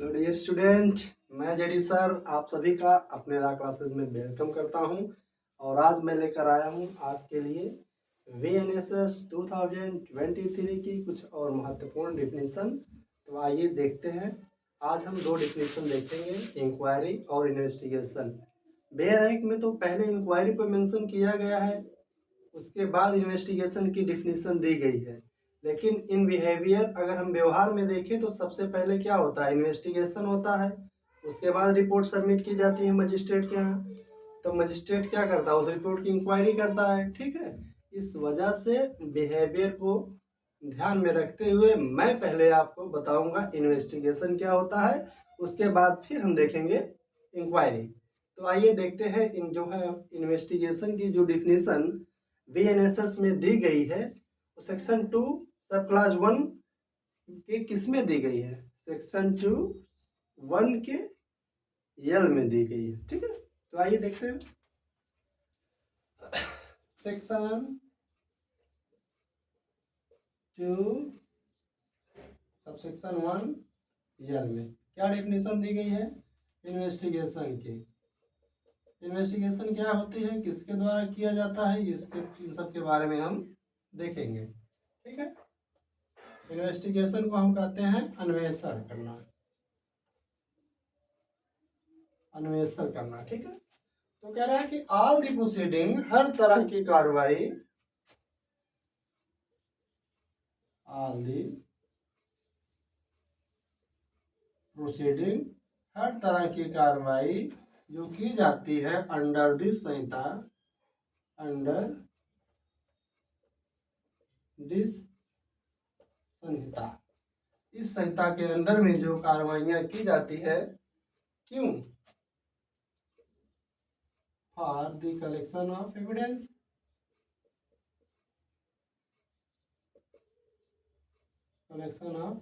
Hello dear student, मैं JD sir आप सभी का अपने ला क्लासेस में वेलकम करता हूं। और आज मैं लेकर आया हूं आपके लिए VNSS 2023 की कुछ और महत्वपूर्ण डिफिनीसन। तो आइए देखते हैं। आज हम दो डिफिनीसन देखेंगे, इंक्वायरी और इन्वेस्टिगेशन। बेयर एक्ट में तो पहले इंक्वायरी पर मेंशन किया गया है, उसके बाद इन्वेस्टिगेशन की डिफिनीसन दी गई है। लेकिन इन बिहेवियर अगर हम व्यवहार में देखें तो सबसे पहले क्या होता है, इन्वेस्टिगेशन होता है। उसके बाद रिपोर्ट सबमिट की जाती है मजिस्ट्रेट के यहाँ। तो मजिस्ट्रेट क्या करता है, उस रिपोर्ट की इंक्वायरी करता है। ठीक है, इस वजह से बिहेवियर को ध्यान में रखते हुए मैं पहले आपको बताऊंगा इन्वेस्टिगेशन क्या होता है, उसके बाद फिर हम देखेंगे इंक्वायरी। तो आइए देखते हैं इन जो है इन्वेस्टिगेशन की जो डिफिनीशन VNSS में दी गई है, सेक्शन 2 सब क्लास 1 के किस में दी गई है, सेक्शन 2 1 के यल में दी गई है। ठीक है, तो आइए देखते हैं सेक्शन 2 सब सेक्शन 1 यल में क्या डिफिनीशन दी गई है इन्वेस्टिगेशन की। इन्वेस्टिगेशन क्या होती है, किसके द्वारा किया जाता है, इसके इन सब के बारे में हम देखेंगे। ठीक है, इन्वेस्टिगेशन को हम कहते हैं अन्वेषण करना, अन्वेषण करना। ठीक है, तो कह रहा है कि ऑल द प्रोसीडिंग, हर तरह की कार्रवाई, ऑल द प्रोसीडिंग, हर तरह की कार्रवाई जो की जाती है under this sanhita, under this sanhita, इस संहिता के अंदर में जो कार्रवाइयां की जाती है, क्यों, for the collection of evidence, collection of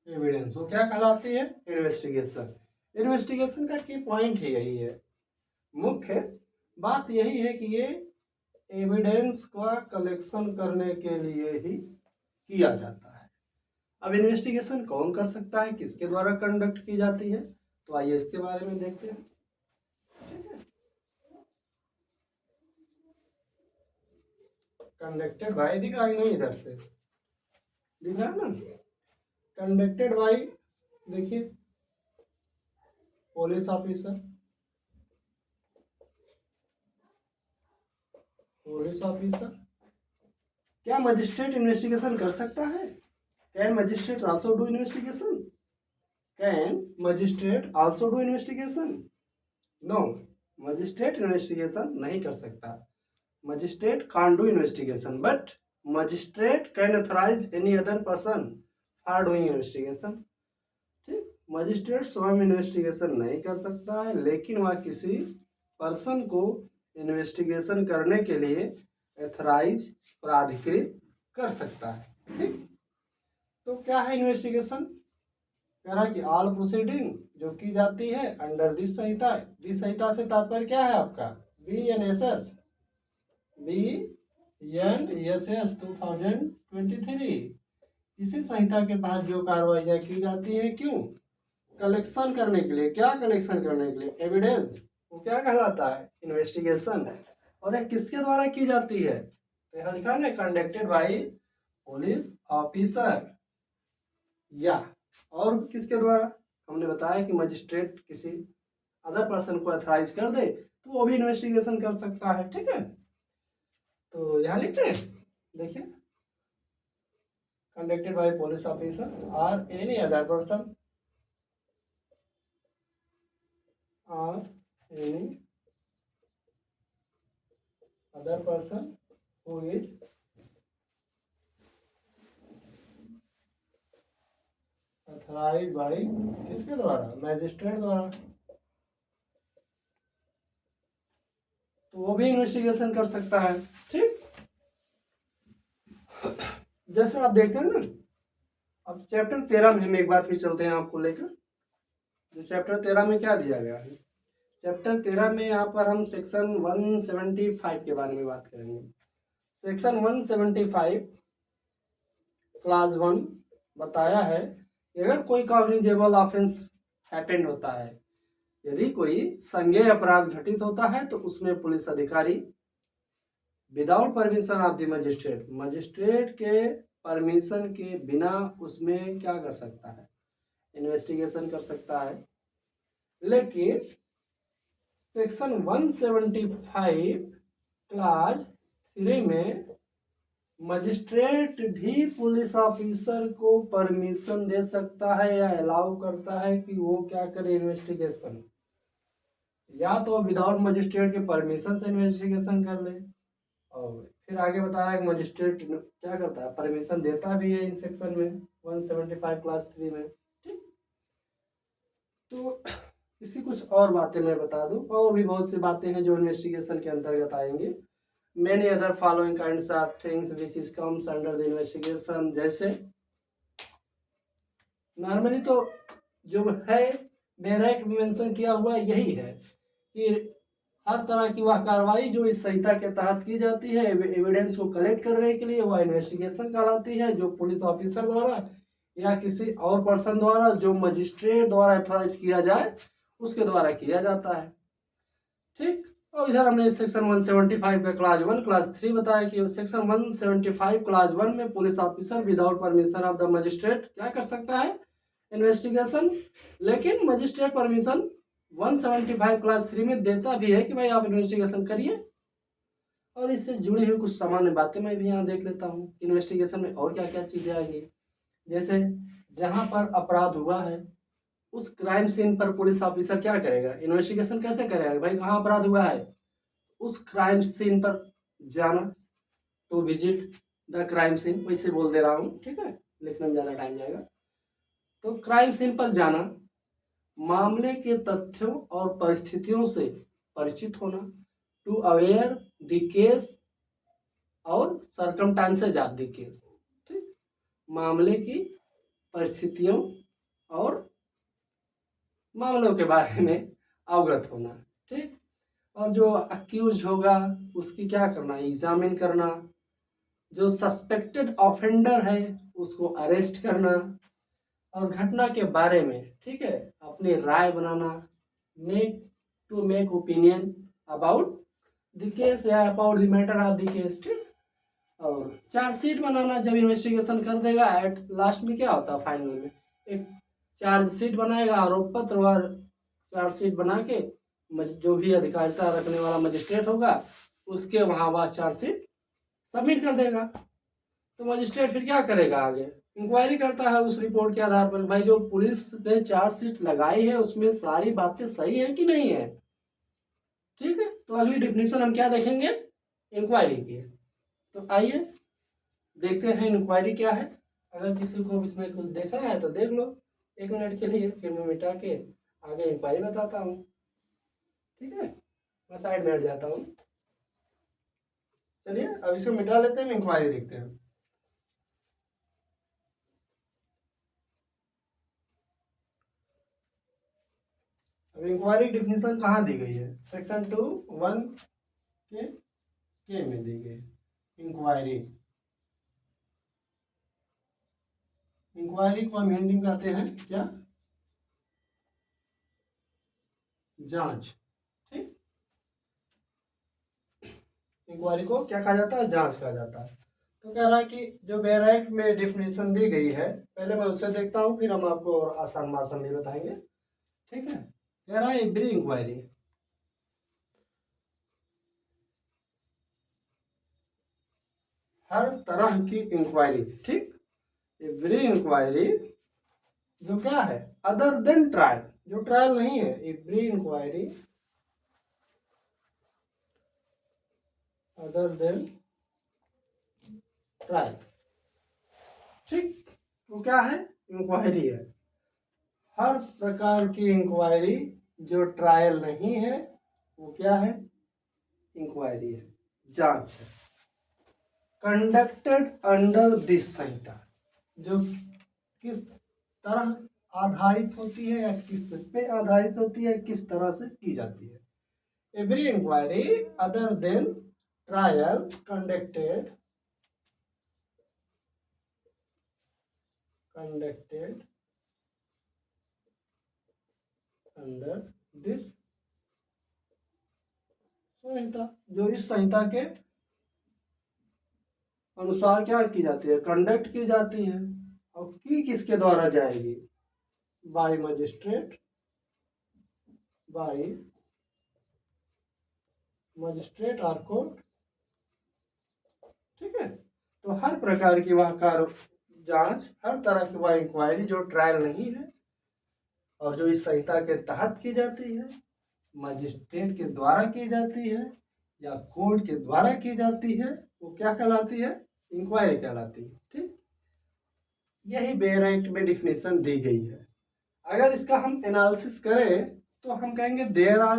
evidence, वो क्या कहलाती है, इन्वेस्टिगेशन। इन्वेस्टिगेशन का की पॉइंट ही यही है, मुख्य बात यही है कि ये एविडेंस का कलेक्शन करने के लिए ही किया जाता है। अब इन्वेस्टिगेशन कौन कर सकता है, किसके द्वारा कंडक्ट की जाती है, तो आइए इसके बारे में देखते हैं। ठीक है, कंडक्टेड बाय, दिख रहा है नहीं, इधर से दिख रहा है ना, कंडक्टेड बाय, देखिए पुलिस ऑफिसर, पुलिस ऑफिसर। क्या मजिस्ट्रेट इन्वेस्टिगेशन कर सकता है, can magistrate also do investigation, can magistrate also do investigation, no, magistrate investigation नहीं कर सकता। Magistrate can't do investigation, but magistrate can authorise any other person for doing investigation. ठीक, magistrate स्वयं investigation नहीं कर सकता है, लेकिन वह किसी पर्सन को इन्वेस्टिगेशन करने के लिए ऑथराइज, प्राधिकृत कर सकता है। ठीक, तो क्या है इन्वेस्टिगेशन, कह रहा है कि ऑल प्रोसीडिंग जो की जाती है अंडर दिस संहिता, दिस संहिता से तात्पर्य क्या है आपका, VNSS 2023, इसी संहिता के तहत जो कार्रवाइयां की जाती है, क्यों, कलेक्शन करने के लिए। क्या कलेक्शन करने के लिए, एविडेंस, वो क्या कहलाता है, इन्वेस्टिगेशन। और यह किसके द्वारा की जाती है, तो यहाँ लिखा है कंडक्टेड बाय पुलिस ऑफिसर, या और किसके द्वारा, हमने बताया कि मजिस्ट्रेट किसी अदर पर्सन को ऑथराइज कर दे तो वो भी इन्वेस्टिगेशन कर सकता है। ठीक है, तो यहाँ लिखते हैं, देखिए कंडक्टेड बाय पुलिस ऑफिसर और एनी अदर पर्सन, और any other person who is authorised bye, किसके द्वारा, मैजिस्ट्रेट द्वारा, तो वो भी इन्वेस्टिगेशन कर सकता है। ठीक, जैसे आप देखते हैं ना, अब चैप्टर 13 में हम एक बार फिर चलते हैं आपको लेकर। जो चैप्टर 13 में क्या दिया गया है, चैप्टर 13 में यहाँ पर हम सेक्शन 175 के बारे में बात करेंगे। सेक्शन 175 क्लास 1 बताया है अगर कोई कॉग्निजेबल ऑफेंस हैपेंड होता है, यदि कोई संज्ञेय अपराध घटित होता है, तो उसमें पुलिस अधिकारी without permission of the magistrate, magistrate के परमिशन के बिना उसमें क्या कर सकता है, इन्वेस्टिगेशन कर सकता है। लेकिन सेक्शन 175 क्लास 3 में मजिस्ट्रेट भी पुलिस ऑफिसर को परमिशन दे सकता है या अलाउ करता है कि वो क्या करे, इन्वेस्टिगेशन। या तो विदाउट मजिस्ट्रेट के परमिशन से इन्वेस्टिगेशन कर ले, और फिर आगे बता रहा है कि मजिस्ट्रेट क्या करता है, परमिशन देता भी है इन सेक्शन में 175 क्लास 3 में। ठीक, तो इसी कुछ और बातें मैं बता दूं, और भी बहुत सी बातें हैं जो इन्वेस्टिगेशन के अंतर्गत आएंगी। Many other following kinds of things which is comes under the investigation, जैसे नॉर्मली तो जो है डायरेक्ट मेंशन किया हुआ यही है कि हर तरह की वह कार्रवाई जो इस संहिता के तहत की जाती है एविडेंस को कलेक्ट करने के लिए, वह इन्वेस्टिगेशन कहलाती है, जो पुलिस ऑफिसर द्वारा या किसी और पर्सन द्वारा, जो मजिस्ट्रेट द्वारा अथॉराइज किया जाए, उसके द्वारा किया जाता है। ठीक, और इधर हमने सेक्शन 175 का क्लास 1 क्लास 3 बताया कि सेक्शन 175 क्लास 1 में police officer without permission of the magistrate क्या कर सकता है, इन्वेस्टिगेशन। लेकिन मजिस्ट्रेट परमिशन 175 क्लास 3 में देता भी है कि भाई आप इन्वेस्टिगेशन करिए। और इससे जुड़ी हुई कुछ सामान्य बातें मैं भी यहाँ देख लेता हूँ, इन्वेस्टिगेशन में और क्या क्या चीजें आएंगी। जैसे जहाँ पर अपराध हुआ है उस क्राइम सीन पर पुलिस ऑफिसर क्या करेगा, इन्वेस्टिगेशन कैसे करेगा, भाई कहाँ अपराध हुआ है, उस क्राइम सीन पर जाना, to visit the crime scene, वैसे बोल दे रहा हूँ, ठीक है, लिखने में ज़्यादा टाइम जाएगा। तो क्राइम सीन पर जाना, मामले के तथ्यों और परिस्थितियों से परिचित होना, टू अवेयर द केस और सर्कमस्टांसेज ऑफ द केस, ठीक, मामले की परिस्थितियों और मामलों के बारे में अवगत होना। ठीक, और जो अक्यूज होगा उसकी क्या करना, एग्जामिन करना, जो सस्पेक्टेड ऑफेंडर है उसको अरेस्ट करना, और घटना के बारे में, ठीक है, अपनी राय बनाना, make opinion about the case या about the matter of the case. ठीक, और चार्जशीट बनाना, जब इन्वेस्टिगेशन कर देगा एट लास्ट में क्या होता है, फाइनल में एक चार्जशीट बनाएगा, आरोप पत्र, और चार्जशीट बना के जो भी अधिकारिता रखने वाला मजिस्ट्रेट होगा उसके वहाँ वह चार्जशीट सबमिट कर देगा। तो मजिस्ट्रेट फिर क्या करेगा, आगे इंक्वायरी करता है उस रिपोर्ट के आधार पर, भाई जो पुलिस ने चार्जशीट लगाई है उसमें सारी बातें सही है कि नहीं है। ठीक है, तो अगली डिफिनीशन हम क्या देखेंगे, इंक्वायरी की। तो आइए देखते हैं इंक्वायरी क्या है। अगर किसी को इसमें कुछ देखना है तो देख लो 1 मिनट के लिए, फिर मैं मिटा के आगे इंक्वायरी बताता हूँ। ठीक है, मैं साइड में हट जाता हूँ। चलिए अब इसको मिटा लेते हैं, इंक्वायरी देखते हैं। अब इंक्वायरी डिफिनीशन कहाँ दी गई है, सेक्शन 2(1) के में दी गई। इंक्वायरी, इंक्वायरी को हम हिंदी में कहते हैं क्या, जांच। ठीक, इंक्वायरी को क्या कहा जाता है, जांच कहा जाता है। तो कह रहा है कि जो बैराइट में डिफिनीशन दी गई है, पहले मैं उससे देखता हूँ, फिर हम आपको और आसान भाषा में बताएंगे। ठीक है, कह रहा है एवरी इंक्वायरी, हर तरह की इंक्वायरी। ठीक, एवरी इंक्वायरी जो क्या है, अदर देन ट्रायल, जो ट्रायल नहीं है, every inquiry other than trial. ठीक, वो क्या है, इंक्वायरी है, हर प्रकार की इंक्वायरी जो ट्रायल नहीं है वो क्या है, इंक्वायरी है, जांच है। कंडक्टेड अंडर दिस संहिता, जो किस तरह आधारित होती है या किस पे आधारित होती है, किस तरह से की जाती है। Every inquiry other than trial conducted under this sanhita, जो इस संहिता के अनुसार क्या की जाती है, कंडक्ट की जाती है। और की किसके द्वारा जाएगी, बाय मजिस्ट्रेट, बाय मजिस्ट्रेट और कोर्ट। ठीक है, तो हर प्रकार की वह कार्य जांच, हर तरह की वह इंक्वायरी जो ट्रायल नहीं है और जो इस संहिता के तहत की जाती है, मजिस्ट्रेट के द्वारा की जाती है या कोर्ट के द्वारा की जाती है, वो क्या कहलाती है, इंक्वायरी कहलाती है। ठीक, यही बेयर एक्ट में डिफिनेशन दी गई है। अगर इसका हम एनालिसिस करें तो हम कहेंगे there are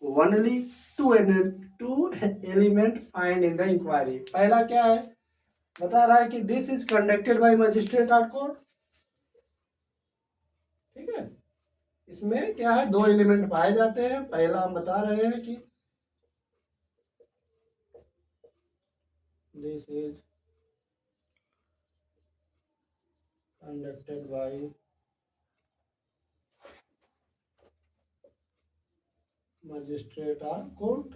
only two element find in the inquiry. पहला क्या है, बता रहा है कि this is conducted by magistrate और कोर्ट। ठीक है, इसमें क्या है, दो एलिमेंट पाए जाते हैं। पहला हम बता रहे हैं कि this is conducted by magistrate और कोर्ट,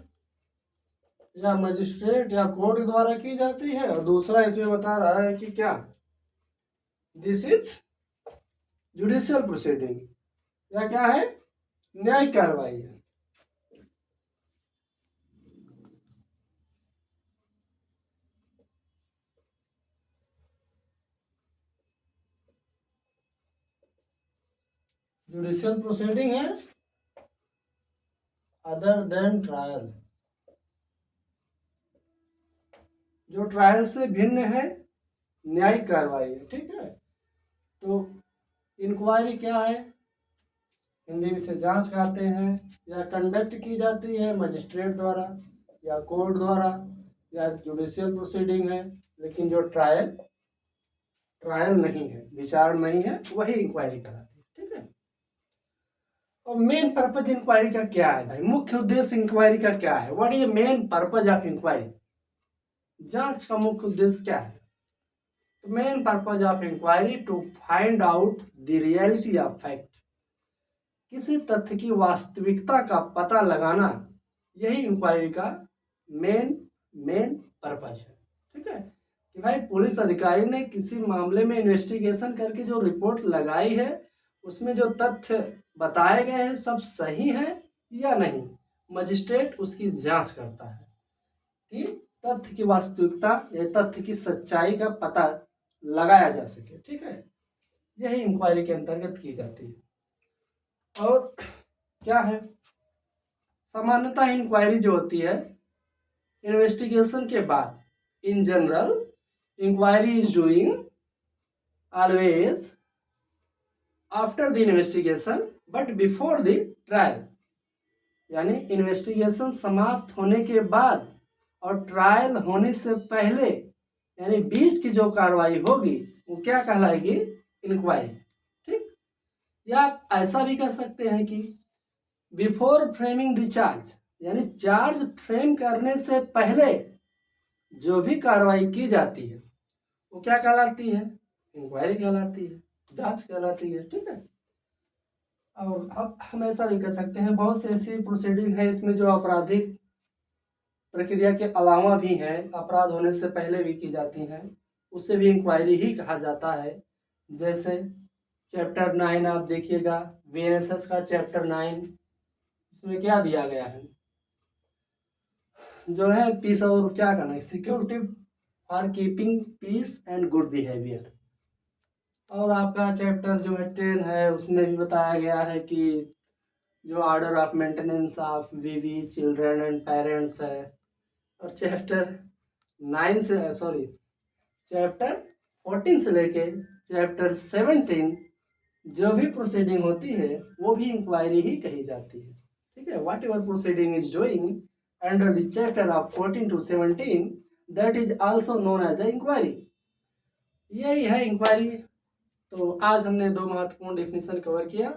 या मजिस्ट्रेट या कोर्ट द्वारा की जाती है। और दूसरा इसमें बता रहा है कि क्या, दिस इज जुडिशियल प्रोसीडिंग, या क्या है, न्यायिक कार्रवाई है। जुडिशियल प्रोसीडिंग है अदर देन ट्रायल, जो ट्रायल से भिन्न है, न्यायिक कार्रवाई है। ठीक है, तो इंक्वायरी क्या है, हिंदी में से जांच कहते हैं, या कंडक्ट की जाती है मजिस्ट्रेट द्वारा या कोर्ट द्वारा, या जुडिशियल प्रोसीडिंग है। लेकिन जो ट्रायल नहीं है, विचार नहीं है, वही इंक्वायरी कहलाती है। ठीक है, और मेन पर्पज इंक्वायरी का क्या है भाई, मुख्य उद्देश्य इंक्वायरी का क्या है, what is main purpose of inquiry, जांच का मुख्य उद्देश्य क्या है। तो main purpose of inquiry to find out the reality of fact, किसी तथ्य की वास्तविकता का पता लगाना, यही इंक्वायरी का मेन पर्पज है। ठीक है, कि भाई पुलिस अधिकारी ने किसी मामले में इन्वेस्टिगेशन करके जो रिपोर्ट लगाई है, उसमें जो तथ्य बताए गए हैं सब सही है या नहीं, मजिस्ट्रेट उसकी जांच करता है कि तथ्य की वास्तविकता या तथ्य की सच्चाई का पता लगाया जा सके। ठीक है, यही इंक्वायरी के अंतर्गत की जाती है। और क्या है, सामान्यतः इंक्वायरी जो होती है इन्वेस्टिगेशन के बाद, in general inquiry is doing always after the investigation but before the trial, यानी इन्वेस्टिगेशन समाप्त होने के बाद और ट्रायल होने से पहले, यानी बीच की जो कार्रवाई होगी वो क्या कहलाएगी, इंक्वायरी। ठीक, या आप ऐसा भी कह सकते हैं कि बिफोर फ्रेमिंग द चार्ज, यानी चार्ज फ्रेम करने से पहले जो भी कार्रवाई की जाती है वो क्या कहलाती है, इंक्वायरी कहलाती है, जांच कहलाती है। ठीक है, और अब हम ऐसा भी कह सकते हैं, बहुत से ऐसी प्रोसीडिंग है इसमें जो आपराधिक प्रक्रिया के अलावा भी हैं, अपराध होने से पहले भी की जाती हैं, उससे भी इंक्वायरी ही कहा जाता है। जैसे चैप्टर 9 आप देखिएगा, वीएनएसएस का चैप्टर 9, इसमें क्या दिया गया है, जो है पीस और क्या करना है, security for keeping peace and good behaviour. और आपका चैप्टर जो है 10 है, उसमें भी बताया गया है कि जो order of maintenance of wives children and parents है। और चैप्टर 9 से चैप्टर 14 से लेके चैप्टर 17 जो भी प्रोसीडिंग होती है वो भी इंक्वायरी ही कही जाती है। ठीक है, whatever proceeding is doing under the chapter of 14 to 17 that is also known as a inquiry, यही है इंक्वायरी। तो आज हमने दो महत्वपूर्ण डेफिनेशन कवर किया,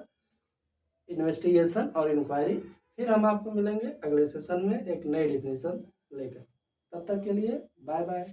इन्वेस्टिगेशन और इंक्वायरी। फिर हम आपको मिलेंगे अगले सेशन में एक नई डेफिनेशन लेकर, तब तक के लिए बाय बाय।